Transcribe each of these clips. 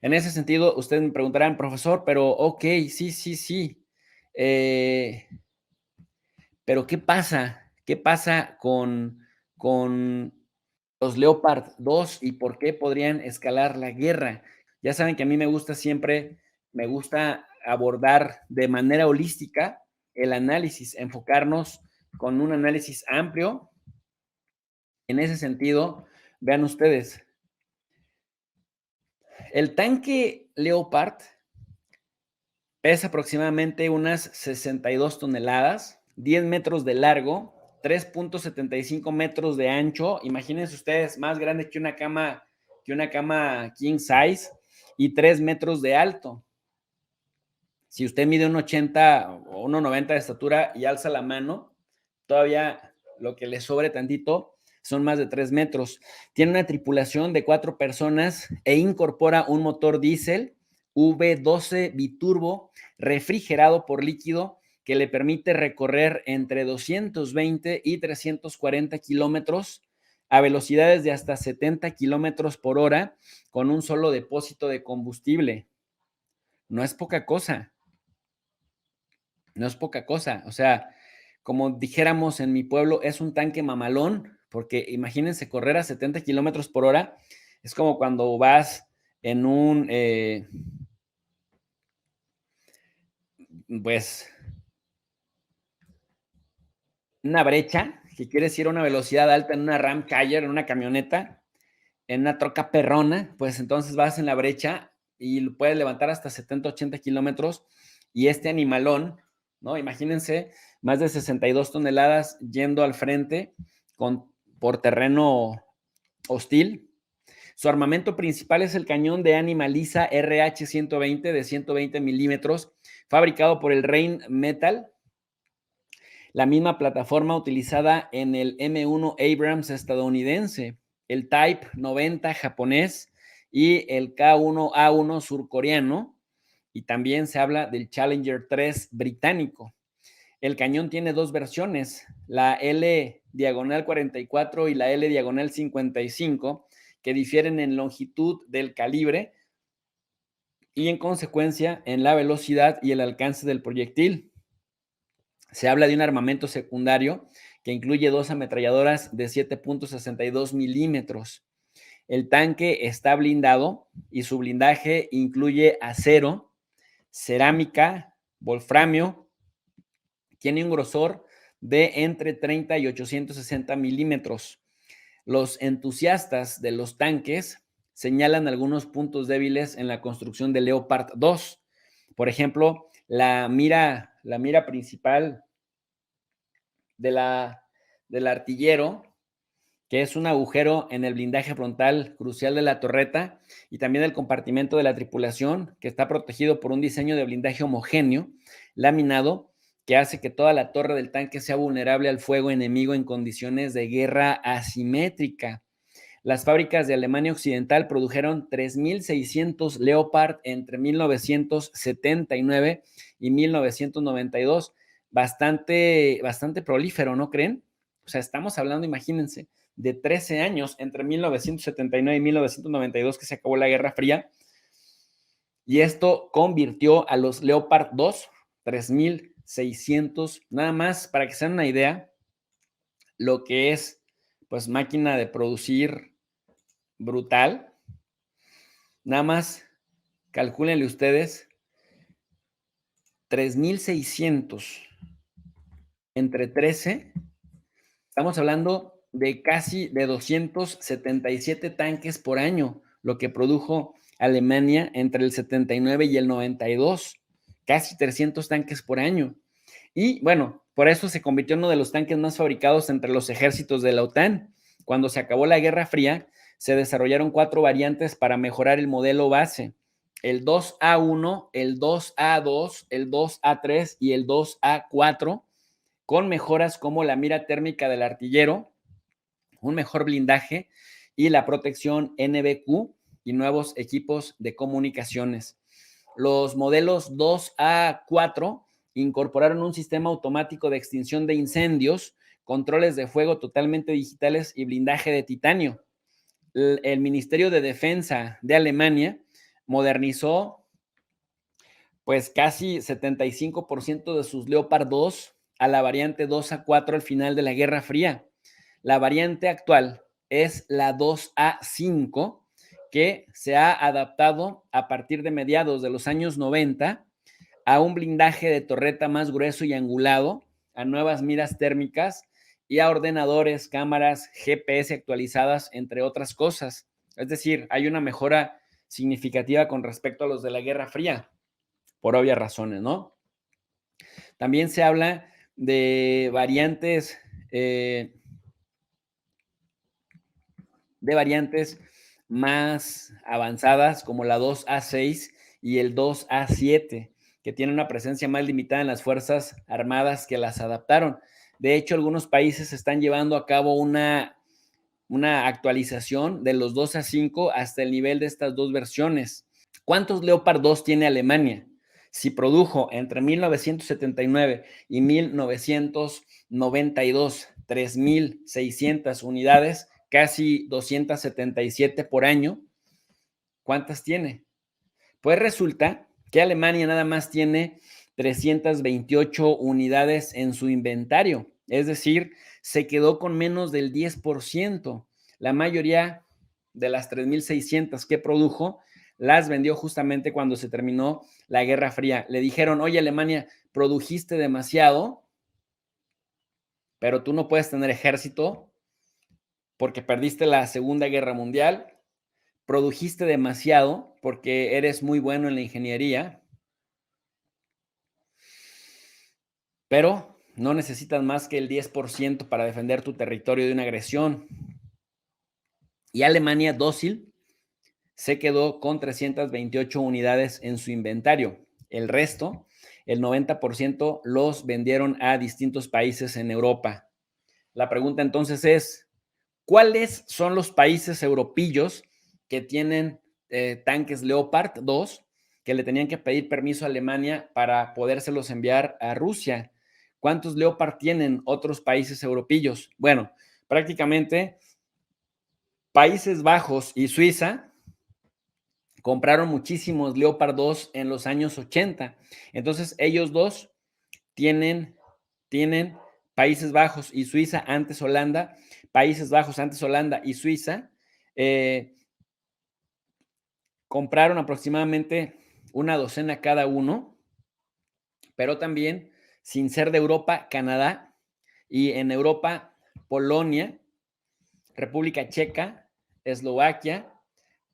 En ese sentido, ustedes me preguntarán, profesor, pero ok, sí, sí, sí. Eh, pero ¿qué pasa? ¿Qué pasa con los Leopard 2 y por qué podrían escalar la guerra? Ya saben que a mí me gusta siempre, me gusta abordar de manera holística el análisis, enfocarnos con un análisis amplio. En ese sentido, vean ustedes, el tanque Leopard pesa aproximadamente unas 62 toneladas, 10 metros de largo, 3.75 metros de ancho. Imagínense ustedes, más grande que una cama king size y 3 metros de alto. Si usted mide un 80 o 1,90 de estatura y alza la mano, todavía lo que le sobre tantito son más de 3 metros. Tiene una tripulación de 4 personas e incorpora un motor diésel V12 biturbo refrigerado por líquido que le permite recorrer entre 220 y 340 kilómetros a velocidades de hasta 70 kilómetros por hora con un solo depósito de combustible. No es poca cosa. No es poca cosa. O sea, como dijéramos en mi pueblo, es un tanque mamalón, porque imagínense correr a 70 kilómetros por hora. Es como cuando vas en pues, una brecha, que quieres ir a una velocidad alta en una Ram Carrier, en una camioneta, en una troca perrona, pues entonces vas en la brecha y puedes levantar hasta 70, 80 kilómetros. Y este animalón, ¿no? Imagínense, más de 62 toneladas yendo al frente por terreno hostil. Su armamento principal es el cañón de Animaliza RH-120 de 120 milímetros, fabricado por el Rain Metal, la misma plataforma utilizada en el M1 Abrams estadounidense, el Type 90 japonés y el K1A1 surcoreano, y también se habla del Challenger 3 británico. El cañón tiene dos versiones, la L diagonal 44 y la L diagonal 55, que difieren en longitud del calibre y en consecuencia en la velocidad y el alcance del proyectil. Se habla de un armamento secundario que incluye dos ametralladoras de 7.62 milímetros. El tanque está blindado y su blindaje incluye acero, cerámica, wolframio. Tiene un grosor de entre 30 y 860 milímetros. Los entusiastas de los tanques señalan algunos puntos débiles en la construcción de Leopard 2. Por ejemplo, la mira principal de del artillero, que es un agujero en el blindaje frontal crucial de la torreta, y también el compartimento de la tripulación, que está protegido por un diseño de blindaje homogéneo, laminado, que hace que toda la torre del tanque sea vulnerable al fuego enemigo en condiciones de guerra asimétrica. Las fábricas de Alemania Occidental produjeron 3.600 Leopard entre 1979 y 1992. Bastante prolífero, ¿no creen? O sea, estamos hablando, imagínense, de 13 años entre 1979 y 1992 que se acabó la Guerra Fría. Y esto convirtió a los Leopard 2, 3.600, nada más para que se den una idea, lo que es, pues, máquina de producir brutal. Nada más calcúlenle ustedes 3.600 entre 13. Estamos hablando de casi de 277 tanques por año, lo que produjo Alemania entre el 79 y el 92. Casi 300 tanques por año. Y bueno, por eso se convirtió en uno de los tanques más fabricados entre los ejércitos de la OTAN. Cuando se acabó la Guerra Fría, se desarrollaron 4 variantes para mejorar el modelo base: el 2A1, el 2A2, el 2A3 y el 2A4, con mejoras como la mira térmica del artillero, un mejor blindaje y la protección NBQ y nuevos equipos de comunicaciones. Los modelos 2A4 incorporaron un sistema automático de extinción de incendios, controles de fuego totalmente digitales y blindaje de titanio. El Ministerio de Defensa de Alemania modernizó pues casi 75% de sus Leopard 2 a la variante 2A4 al final de la Guerra Fría. La variante actual es la 2A5, que se ha adaptado a partir de mediados de los años 90 a un blindaje de torreta más grueso y angulado, a nuevas miras térmicas y a ordenadores, cámaras, GPS actualizadas, entre otras cosas. Es decir, hay una mejora significativa con respecto a los de la Guerra Fría, por obvias razones, ¿no? También se habla de variantes, más avanzadas como la 2A6 y el 2A7, que tienen una presencia más limitada en las Fuerzas Armadas que las adaptaron. De hecho, algunos países están llevando a cabo una actualización de los 2A5 hasta el nivel de estas dos versiones. ¿Cuántos Leopard 2 tiene Alemania? Si produjo entre 1979 y 1992 3.600 unidades, casi 277 por año, ¿cuántas tiene? Pues resulta que Alemania nada más tiene 328 unidades en su inventario, es decir, se quedó con menos del 10%. La mayoría de las 3.600 que produjo las vendió justamente cuando se terminó la Guerra Fría. Le dijeron, oye Alemania, produjiste demasiado, pero tú no puedes tener ejército porque perdiste la Segunda Guerra Mundial, produjiste demasiado porque eres muy bueno en la ingeniería, pero no necesitas más que el 10% para defender tu territorio de una agresión. Y Alemania, dócil, se quedó con 328 unidades en su inventario. El resto, el 90%, los vendieron a distintos países en Europa. La pregunta entonces es, ¿cuáles son los países europeos que tienen tanques Leopard 2 que le tenían que pedir permiso a Alemania para podérselos enviar a Rusia? ¿Cuántos Leopard tienen otros países europeos? Bueno, prácticamente Países Bajos y Suiza compraron muchísimos Leopard 2 en los años 80. Entonces, ellos dos tienen, tienen Países Bajos y Suiza, antes Holanda, Países Bajos, antes Holanda y Suiza, eh, compraron aproximadamente una docena cada uno, pero también, sin ser de Europa, Canadá, y en Europa, Polonia, República Checa, Eslovaquia,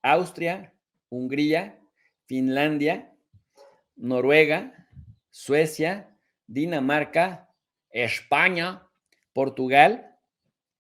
Austria, Hungría, Finlandia, Noruega, Suecia, Dinamarca, España, Portugal,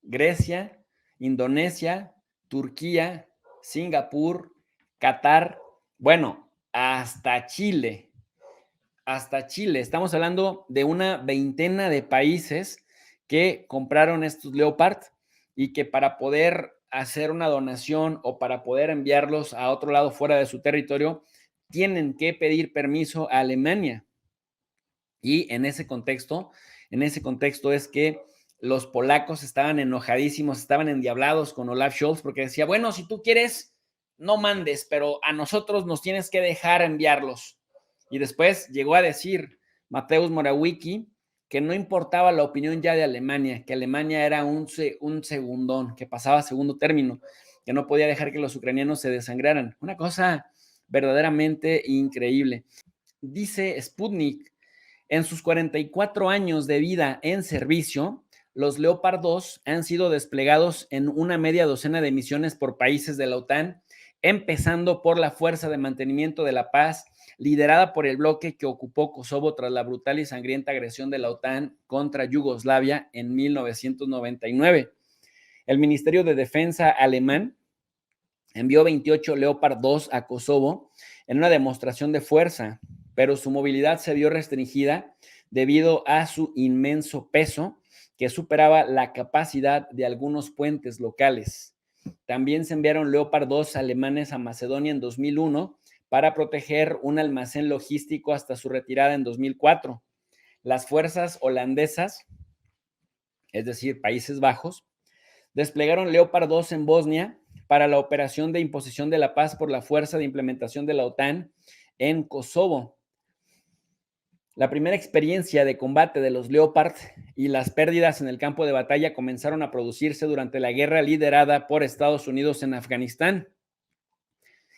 Grecia, Indonesia, Turquía, Singapur, Qatar, bueno, hasta Chile. Estamos hablando de una veintena de países que compraron estos Leopard y que para poder hacer una donación o para poder enviarlos a otro lado fuera de su territorio, tienen que pedir permiso a Alemania. Y en ese contexto es que los polacos estaban enojadísimos, estaban endiablados con Olaf Scholz porque decía, bueno, si tú quieres, no mandes, pero a nosotros nos tienes que dejar enviarlos. Y después llegó a decir Mateusz Morawiecki que no importaba la opinión ya de Alemania, que Alemania era un segundón, que pasaba a segundo término, que no podía dejar que los ucranianos se desangraran. Una cosa verdaderamente increíble. Dice Sputnik, en sus 44 años de vida en servicio, los Leopard 2 han sido desplegados en una media docena de misiones por países de la OTAN, empezando por la Fuerza de Mantenimiento de la Paz, liderada por el bloque que ocupó Kosovo tras la brutal y sangrienta agresión de la OTAN contra Yugoslavia en 1999. El Ministerio de Defensa alemán envió 28 Leopard 2 a Kosovo en una demostración de fuerza, pero su movilidad se vio restringida debido a su inmenso peso que superaba la capacidad de algunos puentes locales. También se enviaron Leopard 2 alemanes a Macedonia en 2001 para proteger un almacén logístico hasta su retirada en 2004. Las fuerzas holandesas, es decir, Países Bajos, desplegaron Leopard 2 en Bosnia para la operación de imposición de la paz por la fuerza de implementación de la OTAN en Kosovo. La primera experiencia de combate de los Leopard y las pérdidas en el campo de batalla comenzaron a producirse durante la guerra liderada por Estados Unidos en Afganistán.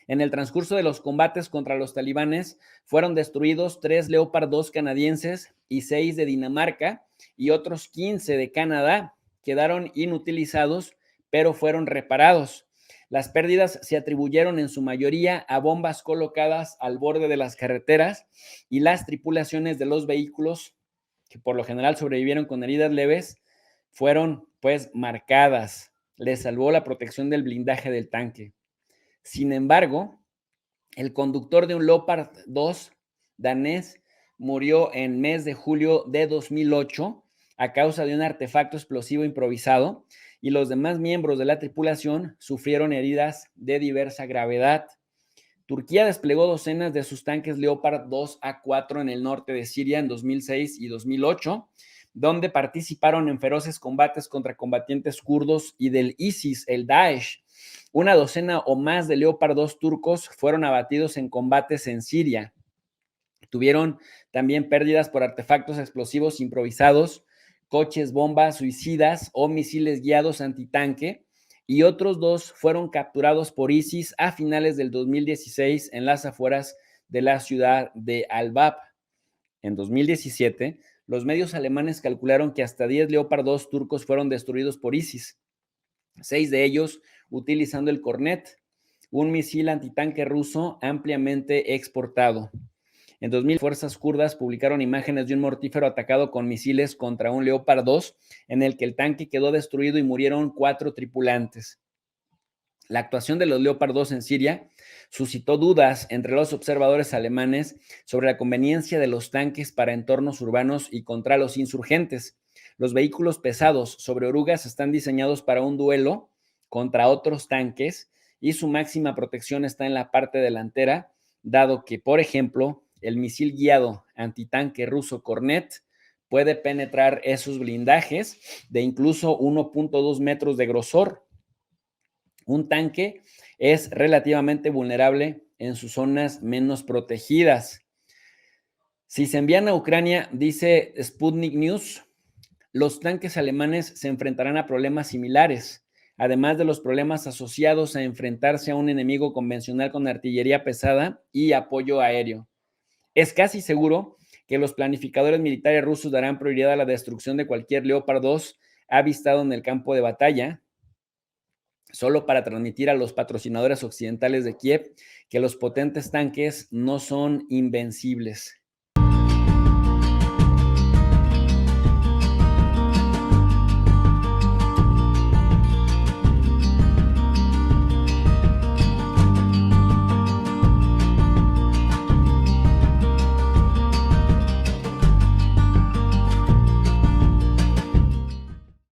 En el transcurso de los combates contra los talibanes fueron destruidos 3 Leopard 2 canadienses y 6 de Dinamarca y otros 15 de Canadá. Quedaron inutilizados, pero fueron reparados. Las pérdidas se atribuyeron en su mayoría a bombas colocadas al borde de las carreteras y las tripulaciones de los vehículos, que por lo general sobrevivieron con heridas leves, fueron pues marcadas. Les salvó la protección del blindaje del tanque. Sin embargo, el conductor de un Leopard 2 danés murió en mes de julio de 2008 a causa de un artefacto explosivo improvisado y los demás miembros de la tripulación sufrieron heridas de diversa gravedad. Turquía desplegó docenas de sus tanques Leopard 2A4 en el norte de Siria en 2006 y 2008, donde participaron en feroces combates contra combatientes kurdos y del ISIS, el Daesh. Una docena o más de Leopard 2 turcos fueron abatidos en combates en Siria. Tuvieron también pérdidas por artefactos explosivos improvisados, coches bombas suicidas o misiles guiados antitanque, y otros 2 fueron capturados por ISIS a finales del 2016 en las afueras de la ciudad de Al-Bab. En 2017, los medios alemanes calcularon que hasta 10 Leopard 2 turcos fueron destruidos por ISIS, 6 de ellos utilizando el Kornet, un misil antitanque ruso ampliamente exportado. En 2000, fuerzas kurdas publicaron imágenes de un mortífero atacado con misiles contra un Leopard 2, en el que el tanque quedó destruido y murieron 4 tripulantes. La actuación de los Leopard 2 en Siria suscitó dudas entre los observadores alemanes sobre la conveniencia de los tanques para entornos urbanos y contra los insurgentes. Los vehículos pesados sobre orugas están diseñados para un duelo contra otros tanques y su máxima protección está en la parte delantera, dado que, por ejemplo, el misil guiado antitanque ruso Kornet puede penetrar esos blindajes de incluso 1.2 metros de grosor. Un tanque es relativamente vulnerable en sus zonas menos protegidas. Si se envían a Ucrania, dice Sputnik News, los tanques alemanes se enfrentarán a problemas similares, además de los problemas asociados a enfrentarse a un enemigo convencional con artillería pesada y apoyo aéreo. Es casi seguro que los planificadores militares rusos darán prioridad a la destrucción de cualquier Leopard 2 avistado en el campo de batalla, solo para transmitir a los patrocinadores occidentales de Kiev que los potentes tanques no son invencibles.